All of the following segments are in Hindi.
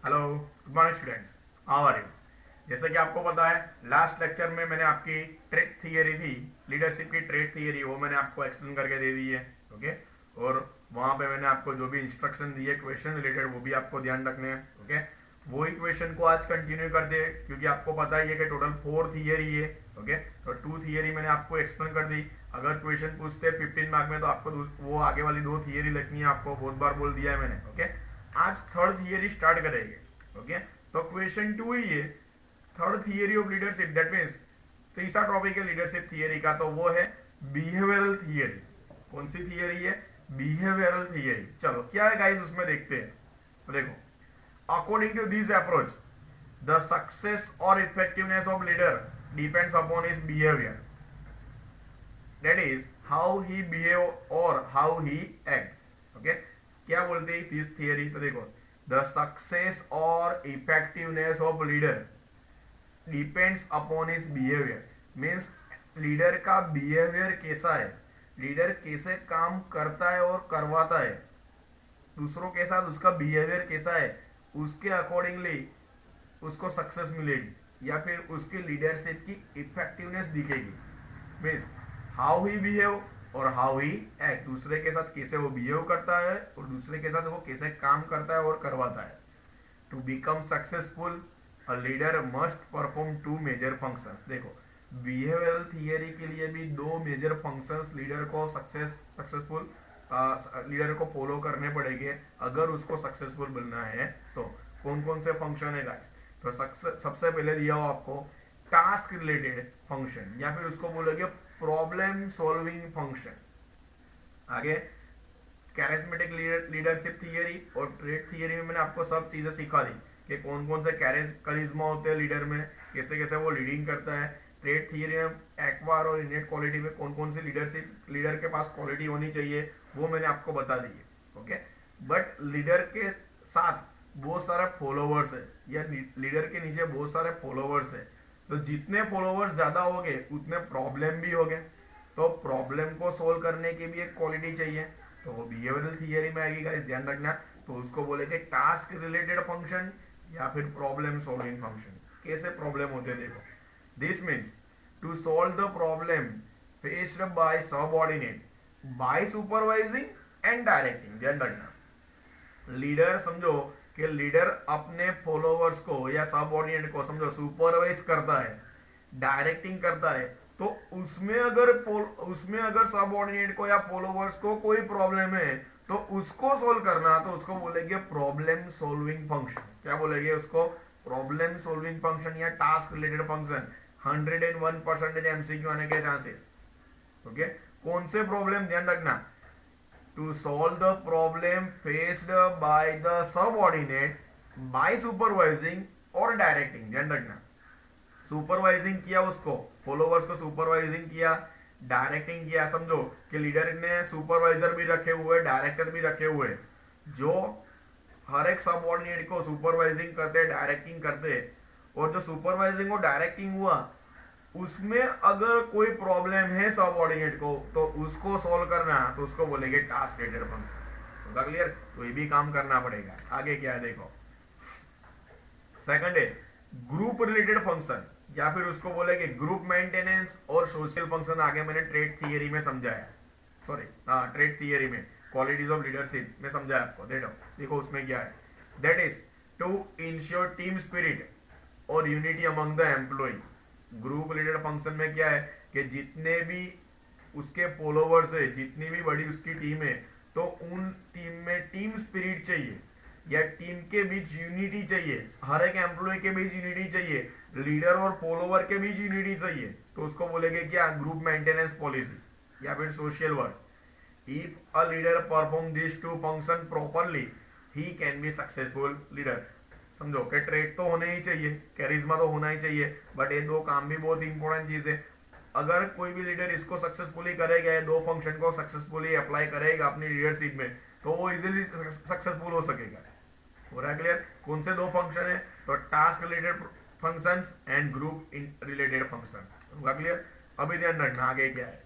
Hello, good morning students, how are you. जैसे कि आपको पता है, लास्ट लेक्चर में मैंने आपकी ट्रेट थियरी थी, लीडरशिप की ट्रेट थियरी, वो मैंने आपको एक्सप्लेन करके दे दी है। ओके, और वहाँ पे मैंने आपको जो भी इंस्ट्रक्शन दिए क्वेश्चन रिलेटेड, वो भी आपको ध्यान रखने हैं। ओके, वो इक्वेशन को आज कंटिन्यू कर दे, क्योंकि आपको पता ही है कि टोटल 4 थियरी है। ओके, तो 2 थियरी मैंने आपको एक्सप्लेन कर दी। अगर क्वेश्चन पूछते 15 मार्क में, तो आपको वो आगे वाली 2 थियरी लिखनी है, आपको बहुत बार बोल दिया है मैंने। ओके, आज थर्ड थियरी स्टार्ट करेंगे। ओके, तो क्वेश्चन 2 ही है, third theory of leadership, that means तीसरा टॉपिक है लीडरशिप थियरी का, तो वो है बिहेवियरल थियरी। कौन सी थियरी है? Behavioural theory. चलो क्या है गाइस, उसमें देखते हैं। तो देखो, according to this approach, the success और effectiveness of leader depends upon his behaviour, that is how he behave और हाउ ही एक्ट। ओके, क्या बोलते हैं दिस थियरी? तो देखो, द सक्सेस और effectiveness of leader depends upon his behaviour, means leader का बिहेवियर कैसा है, लीडर कैसे काम करता है और करवाता है, दूसरों के साथ उसका बिहेवियर कैसा है, उसके अकॉर्डिंगली उसको सक्सेस मिलेगी या फिर उसकी लीडरशिप की इफेक्टिवनेस दिखेगी। मीन्स हाउ ही बिहेव और हाउ ही एक्ट, दूसरे के साथ कैसे वो बिहेव करता है और दूसरे के साथ वो कैसे काम करता है और करवाता है। To become successful a leader must perform 2 major functions. देखो, बिहेवियरल थियरी के लिए भी 2 मेजर फंक्शंस लीडर को सक्सेसफुल लीडर को फॉलो करने पड़ेंगे अगर उसको सक्सेसफुल बनना है। तो कौन कौन से फंक्शन है गाइस? तो सबसे पहले दिया हो आपको टास्क रिलेटेड फंक्शन, या फिर उसको बोलोगे प्रॉब्लम सॉल्विंग फंक्शन। आगे कैरिस्मेटिक लीडरशिप थियरी और ट्रेट थियरी में मैंने आपको सब चीजें सिखा दी कि कौन कौन से करिश्मा होते हैं लीडर में, कैसे कैसे वो लीडिंग करता है। ट्रेट थियरी में एक्वार और इनेट क्वालिटी में कौन कौन सी लीडरशिप लीडर के पास क्वालिटी होनी चाहिए, वो मैंने आपको बता दी है। ओके, बट लीडर के साथ बहुत सारे फॉलोवर्स है, या लीडर के नीचे बहुत सारे फॉलोवर्स है, तो जितने फॉलोवर्स ज्यादा हो गए उतने प्रॉब्लम भी हो गए। तो प्रॉब्लम को सोल्व करने की भी एक क्वालिटी चाहिए, तो वो बिहेवियरल थियरी में आएगी गाइस, ध्यान रखना। तो उसको बोलेंगे टास्क रिलेटेड फंक्शन या फिर प्रॉब्लम सॉल्विंग फंक्शन। कैसे प्रॉब्लम होते हैं देखो, this means to solve the problem faced by subordinate by supervising and directing. ध्यान रखना, लीडर समझो कि लीडर अपने फॉलोवर्स को या सबऑर्डिनेट को समझो सुपरवाइज करता है, डायरेक्टिंग करता है, तो उसमें अगर सबऑर्डिनेट को या फॉलोवर्स को कोई प्रॉब्लम है तो उसको सोल्व करना, तो उसको बोलेंगे प्रॉब्लम सोल्विंग फंक्शन। क्या बोलेंगे उसको? प्रॉब्लम सोल्विंग फंक्शन या टास्क रिलेटेड फंक्शन। 101% एमसीक्यू आने के चांसेस। ओके, कौन से प्रॉब्लम? ध्यान रखना, to solve the problem faced by the subordinate by supervising और डायरेक्टिंग। ध्यान रखना, सुपरवाइजिंग किया उसको, फॉलोवर्स को सुपरवाइजिंग किया, डायरेक्टिंग किया। समझो कि लीडर ने सुपरवाइजर भी रखे हुए, डायरेक्टर भी रखे हुए, जो हर एक सबऑर्डिनेट को सुपरवाइजिंग करते, डायरेक्टिंग करते, और जो सुपरवाइजिंग और डायरेक्टिंग हुआ उसमें अगर कोई प्रॉब्लम है सबऑर्डिनेट को, तो उसको सॉल्व करना, तो उसको बोलेंगे टास्क रिलेटेड फंक्शन। होगा क्लियर? तो ये भी काम करना पड़ेगा। आगे क्या है देखो, सेकंड है ग्रुप रिलेटेड फंक्शन, या फिर उसको बोलेंगे ग्रुप मेंटेनेंस और सोशल फंक्शन। आगे मैंने ट्रेड थियरी में समझाया, सॉरी ट्रेड थियरी में क्वालिटीज ऑफ लीडरशिप में समझाया आपको। देखो उसमें क्या है, that is to ensure team spirit और unity among the employ. Group related function में क्या है कि जितने भी उसके फॉलोवर्स है, जितनी भी बड़ी उसकी टीम है, तो उन टीम में टीम स्पिरिट चाहिए या टीम के बीच यूनिटी चाहिए, हर एक एम्प्लॉय के बीच यूनिटी चाहिए, लीडर और फॉलोवर के बीच यूनिटी चाहिए। तो उसको बोलेंगे क्या? ग्रुप मेंटेनेंस पॉलिसी या फिर social work. If a leader perform this two function properly, he can be successful leader. समझो कि ट्रेड तो होने ही चाहिए, कैरिज्मा तो होना ही चाहिए, बट ये 2 काम भी बहुत इंपॉर्टेंट चीज है। अगर कोई भी लीडर इसको सक्सेसफुली करेगा, ये 2 फंक्शन को सक्सेसफुली अप्लाई करेगा अपनी लीडरशिप में, तो वो इजीली सक्सेसफुल हो सकेगा। हो रहा है क्लियर? कौन से 2 फंक्शन है? तो task related functions and group related functions. होगा क्लियर? अभी ध्यान रखना आगे क्या है,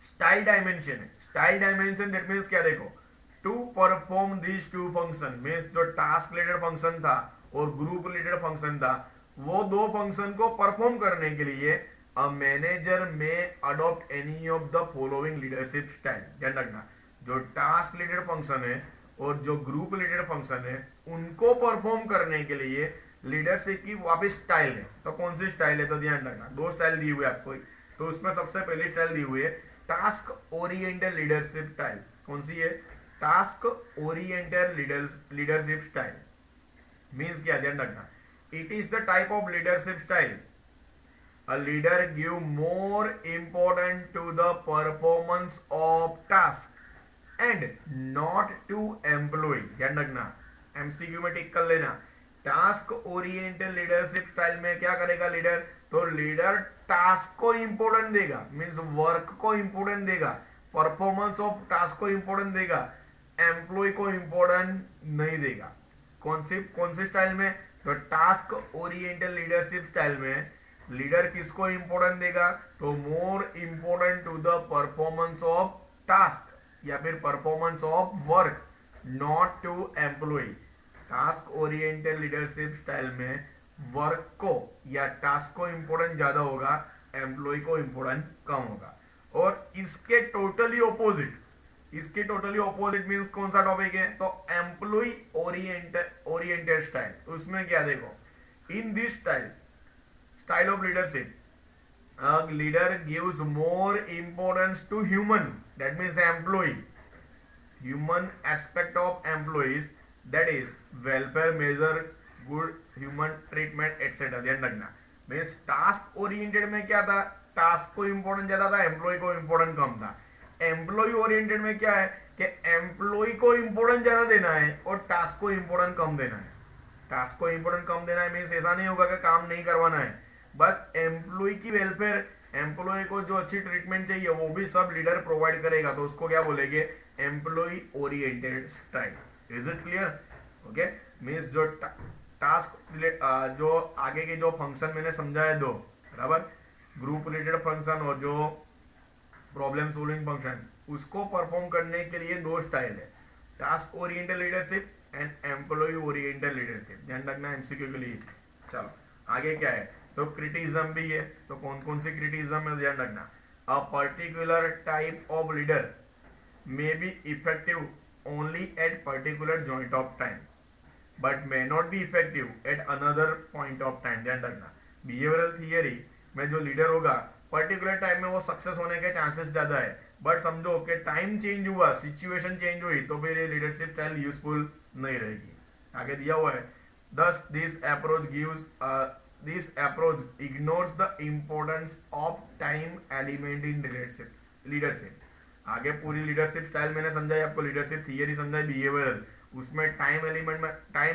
स्टाइल डायमेंशन है। स्टाइल डायमेंशन दैट मींस क्या? देखो, to perform this two function means जो टास्क रिलेटेड फंक्शन था और ग्रुप रिलेटेड फंक्शन था, वो दो फंक्शन को परफॉर्म करने के लिए अ मैनेजर में adopt any of the following leadership style. ध्यान रखना, जो टास्क रिलेटेड फंक्शन है और जो ग्रुप रिलेटेड फंक्शन है उनको परफॉर्म करने के लिए लीडरशिप की वापिस स्टाइल है। तो कौन सी स्टाइल है? तो ध्यान रखना, दो स्टाइल दी हुई है आपको। तो उसमें सबसे पहली स्टाइल दी हुई है टास्क ओरिएंटेड लीडरशिप स्टाइल। कौन सी है? Task oriented leadership style means क्या? ध्यान रखना, it is the type of leadership style a leader give more important to the performance of task and not to employee। ध्यान रखना, एमसीक्यू में टिक कर लेना। टास्क ओरिएंटेड लीडरशिप स्टाइल में क्या करेगा लीडर? तो लीडर टास्क को इंपोर्टेंट देगा, मींस वर्क को इंपोर्टेंट देगा, परफॉर्मेंस ऑफ टास्क को इंपोर्टेंट देगा, एम्प्लॉय को इंपोर्टेंट नहीं देगा। कौन सी स्टाइल में? तो टास्क ओरिएंटेड लीडरशिप स्टाइल में लीडर किसको इंपोर्टेंट देगा? तो more important to the performance of task या फिर performance of work, not to employee. Task oriented leadership style में वर्क को या टास्क को इंपोर्टेंट ज्यादा होगा, एम्प्लॉय को इंपोर्टेंट कम होगा। और इसके टोटली ऑपोजिट मींस कौन सा टॉपिक है? तो एम्प्लॉय ओरिएंटेड स्टाइल। उसमें क्या देखो, in this style of leadership, a leader gives more importance to human, that means human aspect of employees, that is welfare measure, good human treatment etc। ध्यान रखना, मीन्स टास्क ओरिएंटेड में क्या था? टास्क को इंपोर्टेंट ज्यादा था, एम्प्लॉय को इंपोर्टेंट कम था। एम्प्लॉय ओरिएंटेड में क्या है कि एम्प्लॉय को इंपोर्टेंट ज्यादा देना है और टास्क को इंपोर्टेंट कम देना है। टास्क को इंपोर्टेंट कम देना है मीन्स ऐसा नहीं होगा कि काम नहीं करवाना है, बट एम्प्लॉय की वेलफेयर, एम्प्लॉय को जो अच्छी ट्रीटमेंट चाहिए वो भी सब लीडर प्रोवाइड करेगा। तो उसको क्या बोलेंगे? Employee oriented style. Is it clear? Okay, means जो टास्क जो आगे के जो फंक्शन मैंने समझाया दो, बराबर, ग्रुप रिलेटेड फंक्शन और जो प्रॉब्लम सोल्विंग फंक्शन, उसको परफॉर्म करने के लिए दो स्टाइल है, task oriented leadership and employee oriented leadership. ध्यान रखना एमसीक्यू के लिए। चलो आगे क्या है? तो क्रिटिसिज्म भी है। तो कौन कौन सी क्रिटिसिज्म है? ध्यान रखना, a particular type of leader may be effective only at particular joint of time but may not be effective at another point of time. ध्यान रखना, बिहेवियरल थियरी में जो लीडर होगा पर्टिकुलर टाइम में वो सक्सेस होने के चांसेस ज्यादा है, बट समझो कि टाइम चेंज हुआ, सिचुएशन चेंज हुई, तो फिर ये लीडरशिप स्टाइल यूजफुल नहीं रहेगी। आगे दिया हुआ है, thus this approach ignores the importance of time element in leadership। आगे पूरी लीडरशिप स्टाइल मैंने समझाई आपको, लीडरशिप थियरी समझाई, बिहेवियरल, उसमें टाइम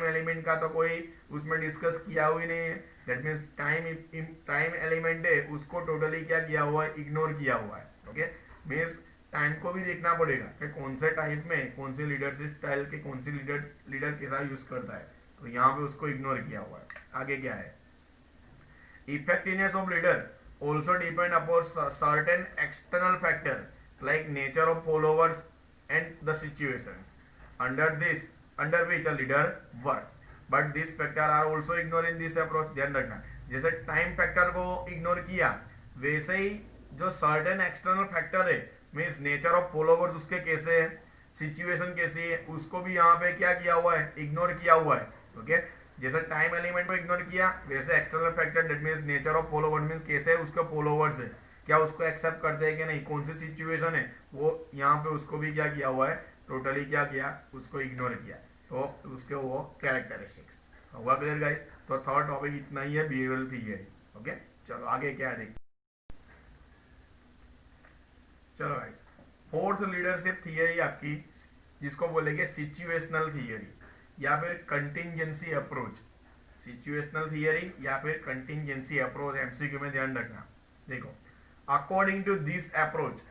एलिमेंट का तो कोई उसमें डिस्कस किया हुई नहीं है। दैट मींस टाइम एलिमेंट है उसको टोटली क्या किया हुआ है? इग्नोर किया हुआ है। ओके, मींस टाइम को भी देखना पड़ेगा कि कौन से टाइप में कौन सी लीडरशिप स्टाइल के कौन सी लीडर कैसा यूज करता है, तो यहाँ पे उसको इग्नोर किया हुआ है। आगे क्या है? Effectiveness of leader also depend upon certain external factor like nature of followers and the situations under which a leader work, but this factor are also ignore in this approach. ध्यान रखना, जैसे टाइम फैक्टर को इग्नोर किया, वैसे ही जो सर्टेन एक्सटर्नल फैक्टर है मीन्स नेचर ऑफ फॉलोवर्स उसके कैसे है, सिचुएशन कैसी है, उसको भी यहाँ पे क्या किया हुआ है? इग्नोर किया हुआ है। ओके, जैसे टाइम एलिमेंट को इग्नोर किया, वैसे external factor that means nature of followers means कैसे है उसके फॉलोवर्स है, क्या उसको एक्सेप्ट करते हैं कि नहीं, कौन सी सिचुएशन है, वो यहाँ पे उसको भी क्या किया हुआ है? टोटली क्या किया? उसको इग्नोर किया। तो उसके वो कैरेक्टरिस्टिक्स हुआ। Clear guys? तो थर्ड टॉपिक इतना ही है, बिहेवियरल थियरी। ओके, चलो आगे क्या है देखते। चलो गाइस, फोर्थ लीडरशिप थियरी आपकी, जिसको बोलेंगे सिचुएशनल थियरी या फिर कंटिंजेंसी अप्रोच। सिचुएशनल थियरी या फिर कंटिंजेंसी अप्रोच एमसीक्यू में ध्यान रखना। देखो, according to this approach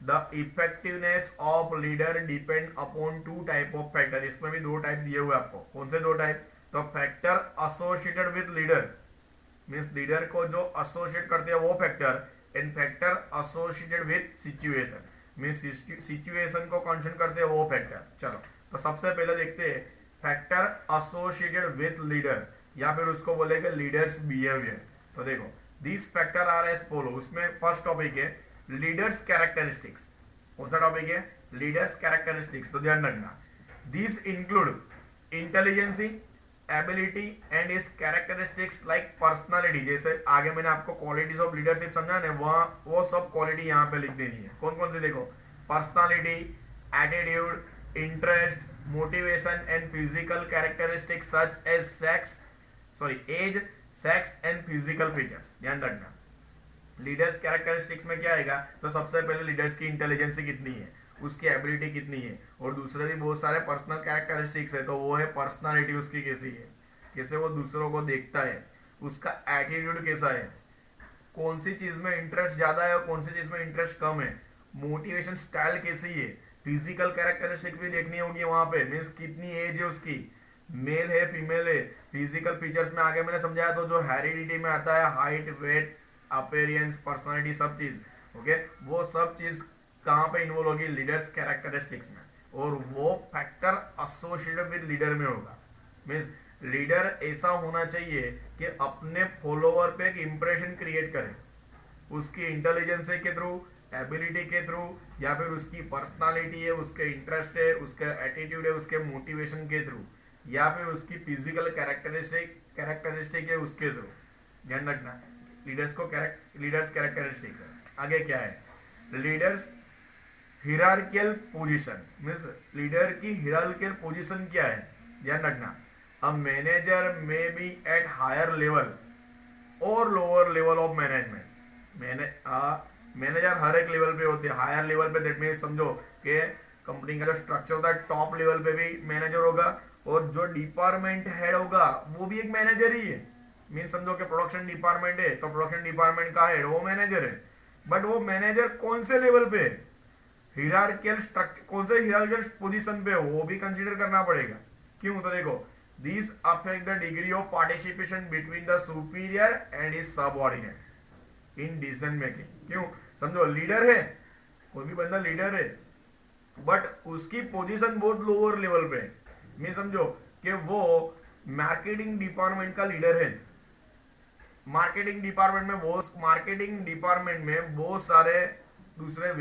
the effectiveness of leader depend upon two type of factor. इसमें भी दो टाइप दिए हुए आपको। कौन से दो टाइप? तो factor associated with leader means leader को जो एसोसिएट करते हैं वो factor, and factor associated with situation. Mean situation को कंसर्न करते हैं वो फैक्टर। चलो तो सबसे पहले देखते हैं फैक्टर एसोसिएटेड विथ लीडर, या फिर उसको बोलेंगे लीडर्स बिहेवियर। तो देखो this factor are as follow. उसमें फर्स्ट टॉपिक है लीडर्स कैरेक्टरिस्टिक्स। कौन सा टॉपिक है? Leaders characteristics. तो ध्यान रखना this include intelligence, ability and इस कैरेक्टरिस्टिक्स लाइक पर्सनालिटी। जैसे आगे मैंने आपको क्वालिटीज ऑफ लीडरशिप समझा ना, वहां वो सब क्वालिटी यहाँ पे लिख देनी है। कौन कौन सी? देखो personality, attitude, interest, motivation and physical characteristics such as age, sex and physical features. ध्यान रखना लीडर्स कैरेक्टरिस्टिक्स में क्या आएगा? तो सबसे पहले लीडर्स की इंटेलिजेंसी कितनी है, उसकी एबिलिटी कितनी है, और दूसरे भी बहुत सारे पर्सनल कैरेक्टरिस्टिक्स है। तो वो है पर्सनालिटी उसकी कैसी है, कैसे वो दूसरों को देखता है, उसका एटीट्यूड कैसा है, कौन सी चीज में इंटरेस्ट ज्यादा है और कौन सी चीज में इंटरेस्ट कम है, मोटिवेशन स्टाइल कैसी है, फिजिकल कैरेक्टरिस्टिक्स भी देखनी होगी वहां पे, मीन्स कितनी एज है उसकी, मेल है फीमेल है। फिजिकल फीचर्स में आगे मैंने समझाया तो जो हेरिडिटी में आता है, हाइट, वेट, अपीयरेंस, पर्सनालिटी, सब चीज ओके, वो सब चीज कहां पे इन्वॉल्व होगी? लीडर्स कैरेक्टरिस्टिक्स में। और वो फैक्टर एसोसिएटेड विद लीडर में होगा। मींस लीडर ऐसा होना चाहिए कि अपने फॉलोवर पे एक इंप्रेशन क्रिएट करे, उसकी इंटेलिजेंस के थ्रू, एबिलिटी के थ्रू, या फिर उसकी पर्सनालिटी है, उसके इंटरेस्ट है, उसका एटीट्यूड है, उसके मोटिवेशन के थ्रू, या फिर उसकी फिजिकल कैरेक्टरिस्टिक है उसके थ्रू। ध्यान रखना लीडर्स कैरेक्टरिस्टिक्स है। आगे क्या है? Leaders hierarchical position, means leader की हिरार्कियल पोजीशन क्या है? ध्यान रखना अ मैनेजर में बी एट हायर लेवल और lower level of management. Manager हर एक लेवल पे होते हैं, हायर लेवल पे दैट मींस समझो कि कंपनी का जो स्ट्रक्चर होता है टॉप लेवल पे भी मैनेजर होगा, और जो डिपार्टमेंट हेड होगा वो भी एक मैनेजर ही है। मीन समझो कि प्रोडक्शन डिपार्टमेंट है तो प्रोडक्शन डिपार्टमेंट का हेड वो मैनेजर है, बट वो मैनेजर कौन से लेवल पे, हिरार्कियल स्ट्रक्चर, कौन से हिरार्कियल पोजीशन पे, वो भी कंसीडर करना पड़ेगा। क्यों? तो देखो this affect the degree of participation between the superior and his subordinate in decision making. क्यों? समझो लीडर है, कोई भी बंदा लीडर है, बट उसकी पोजीशन बहुत लोअर लेवल पे है। मैं समझो कि वो मार्केटिंग डिपार्टमेंट का लीडर है। मार्केटिंग डिपार्टमेंट में बहुत सारे दूसरे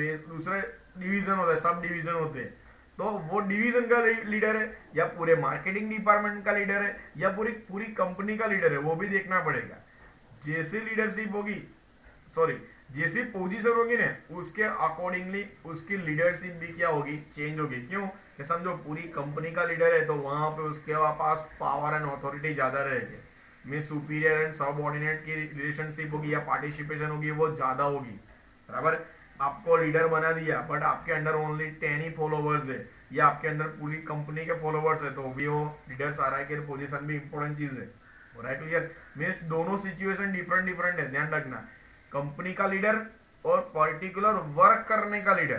डिवीजन होते हैं, सब डिवीजन होते हैं। तो वो डिवीजन का लीडर है, या पूरे मार्केटिंग डिपार्टमेंट का लीडर है, या पूरी कंपनी का लीडर है, वो भी देखना पड़ेगा। जैसी लीडरशिप होगी, सॉरी जैसी पोजीशन होगी ना, उसके अकॉर्डिंगली उसकी लीडरशिप भी क्या होगी? चेंज होगी। क्यों? कि समझो पूरी कंपनी का लीडर है तो वहां पे उसके पास पावर एंड अथॉरिटी ज्यादा रहेगी, में सुपीरियर एंड सबऑर्डिनेट की रिलेशनशिप होगी या पार्टिसिपेशन होगी वो ज्यादा होगी। बराबर? आपको लीडर बना दिया बट आपके अंडर ओनली 10 ही फॉलोवर्स है, या आपके अंदर पूरी कंपनी के फॉलोवर्स है, तो भी वो लीडर्स आ रहा है कि पोजीशन भी इंपॉर्टेंट चीज है। हो रहा है क्लियर? मींस दोनों सिचुएशन डिफरेंट है। ध्यान रखना कंपनी का लीडर और पर्टिकुलर वर्क करने का लीडर,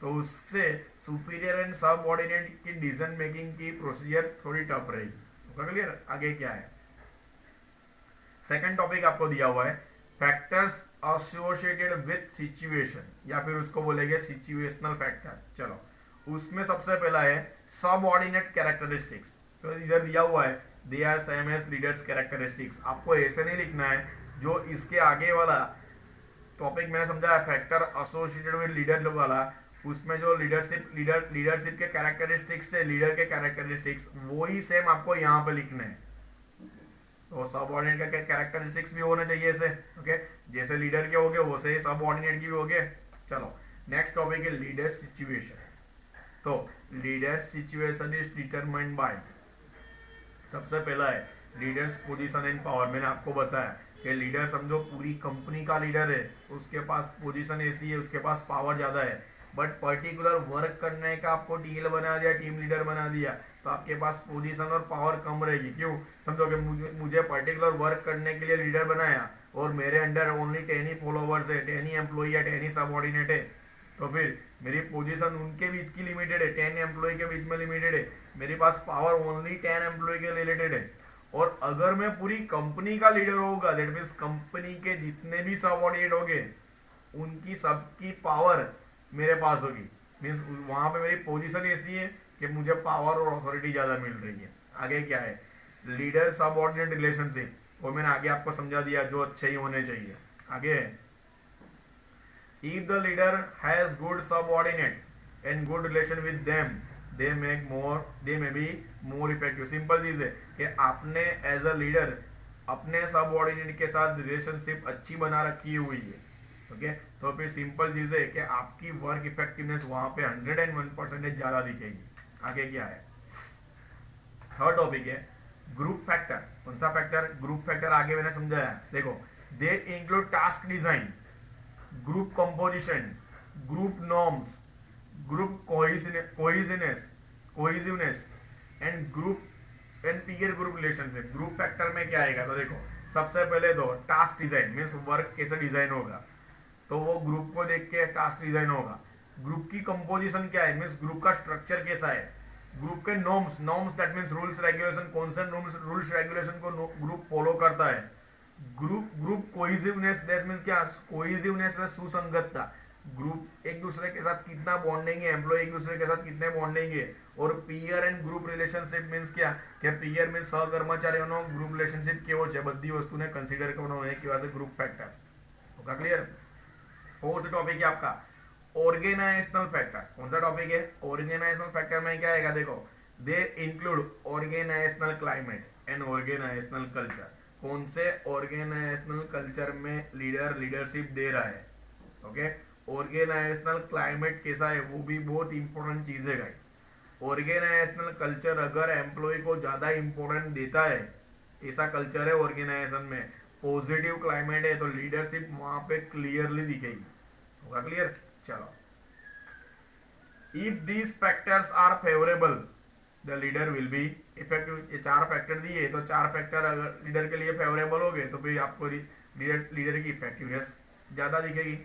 तो उससे सुपीरियर एंड सबऑर्डिनेट की डिसीजन मेकिंग की प्रोसीजर थोड़ी टफ रहेगी। क्लियर? आगे क्या है? सेकंड टॉपिक आपको दिया हुआ है फैक्टर्स एसोसिएटेड विथ सिचुएशन, या फिर उसको बोलेंगे सिचुएशनल फैक्टर। चलो उसमें सबसे पहला है सबऑर्डिनेट कैरेक्टरिस्टिक्स। तो इधर दिया हुआ है they are same as leaders characteristics. आपको ऐसे नहीं लिखना है, जो इसके आगे वाला टॉपिक मैंने समझा है फैक्टर एसोसिएटेड विद लीडर वाला, उसमें जो लीडरशिप के कैरेक्टरिस्टिक्स थे, लीडर के कैरेक्टरिस्टिक्स, वो ही सेम आपको यहाँ पे लिखने हैं। तो सबऑर्डिनेट का कैरेक्टरिस्टिक्स भी होना चाहिए ऐसे, ओके? जैसे लीडर के हो गए वैसे ही सबऑर्डिनेट की भी हो गए। चलो नेक्स्ट टॉपिक है लीडर्स सिचुएशन। तो leaders situation is determined by, सबसे पहला है लीडर्स पोजीशन एंड पावर। मैंने आपको बताया कि लीडर समझो पूरी कंपनी का लीडर है, उसके पास पोजीशन ऐसी है, उसके पास पावर ज्यादा है, बट पर्टिकुलर वर्क करने का आपको टीएल बना दिया, टीम लीडर बना दिया, तो आपके पास पोजीशन और पावर कम रहेगी। क्यों? समझो कि मुझे पर्टिकुलर वर्क करने के लिए लीडर बनाया और मेरे अंडर ओनली 10 ही फॉलोवर्स है, 10 ही एम्प्लॉई या 10 ही सबऑर्डिनेट है, तो फिर मेरी पोजीशन उनके बीच की लिमिटेड है, 10 एम्प्लॉई के बीच में लिमिटेड है, मेरे पास पावर ओनली 10 एम्प्लॉई के रिलेटेड है। और अगर मैं पूरी कंपनी का लीडर होगा, दैट मीन्स कंपनी के जितने भी सबऑर्डिनेट होंगे उनकी सबकी पावर मेरे पास होगी, मीन्स वहां पे मेरी पोजीशन ऐसी है कि मुझे पावर और अथॉरिटी ज्यादा मिल रही है। आगे क्या है, लीडर सबऑर्डिनेट रिलेशनशिप, वो मैंने आगे आपको समझा दिया, जो अच्छे ही होने चाहिए। आगे, if the leader has good subordinate and good relation with them, they may be more effective। Simple चीज है कि आपने एज अ लीडर अपने सबऑर्डिनेट के साथ रिलेशनशिप अच्छी बना रखी हुई है, ओके, तो फिर सिंपल चीज है कि आपकी वर्क इफेक्टिवनेस वहां पे 101% ज्यादा दिखेगी। आगे क्या है, थर्ड टॉपिक है ग्रुप फैक्टर। कौन सा फैक्टर, ग्रुप फैक्टर, आगे मैंने समझाया। देखो, they include task design, group composition, group norms, group cohesiveness and group and peer group relationship. Group factor में क्या आएगा, तो देखो सबसे पहले तो टास्क डिजाइन, मीन्स वर्क कैसे डिजाइन होगा, तो वो ग्रुप को देख के टास्क डिजाइन होगा। ग्रुप की कंपोजिशन क्या है, मीन्स ग्रुप का स्ट्रक्चर कैसा है। ग्रुप के norms that means rules regulation, कौन से रूल्स रेगुलेशन को ग्रुप फॉलो करता है। ग्रुप कोहिजिवनेस, दैट मींस क्या, कोहिजिवनेस में सुसंगतता, ग्रुप एक दूसरे के साथ कितना बॉन्डिंग है, एम्प्लॉय एक दूसरे के साथ कितने बॉन्डिंग है। और peer and group relationship means क्या, कि पीयर मींस सहकर्मचारीઓનો ગ્રુપ રિલેશનશિપ કેવો છે, બધી વસ્તુને કન્સિડર કરવાનો હોય કે વાસે ગ્રુપ ફેક્ટર होगा। क्लियर। फोर्थ टॉपिक है आपका ऑर्गेनाइजेशनल फैक्टर। कौन सा टॉपिक है, ऑर्गेनाइजेशनल फैक्टर में क्या आएगा, देखो, they include organisational climate and organisational culture. कौन से ऑर्गेनाइजेशनल कल्चर में लीडरशिप दे रहा है, ओके। ऑर्गेनाइजेशनल क्लाइमेट कैसा है, वो भी बहुत इंपॉर्टेंट चीज है गाइस। ऑर्गेनाइजेशनल कल्चर अगर एम्प्लॉय को ज्यादा इंपॉर्टेंट देता है, ऐसा कल्चर है ऑर्गेनाइजेशन में, पॉजिटिव क्लाइमेट है, तो लीडरशिप वहां पे क्लियरली दिखेगी। होगा क्लियर। चलो, if these factors are favourable the leader will be effective. ये चार फैक्टर दिए, तो चार फैक्टर अगर लीडर के लिए फेवरेबल हो गए तो फिर आपको लीडर की इफेक्टिवनेस ज्यादा दिखेगी।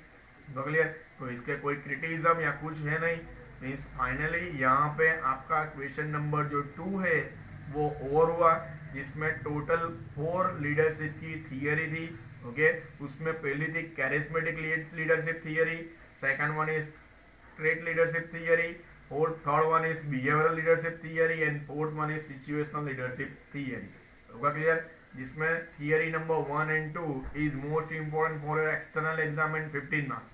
तो क्लियर। तो इसके कोई क्रिटिसिज्म या कुछ है नहीं। मीन्स फाइनली यहाँ पे आपका क्वेश्चन नंबर जो 2 है वो ओवर हुआ, जिसमें टोटल 4 लीडरशिप की थियरी थी, ओके। उसमें पहली थी charismatic leadership theory, second one is trait leadership theory, और third one is behavioural leadership theory, and fourth one is situational leadership theory. होगा क्लियर। जिसमें theory number 1 and 2 is most important for your external exam and 15 marks.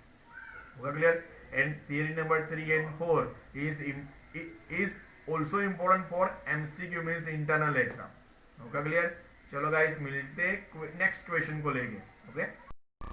होगा clear. And theory number 3 and 4 is also important for MCQ means internal exam. होगा क्लियर। चलो गाइस, मिलते नेक्स्ट क्वेश्चन को लेंगे, ओके।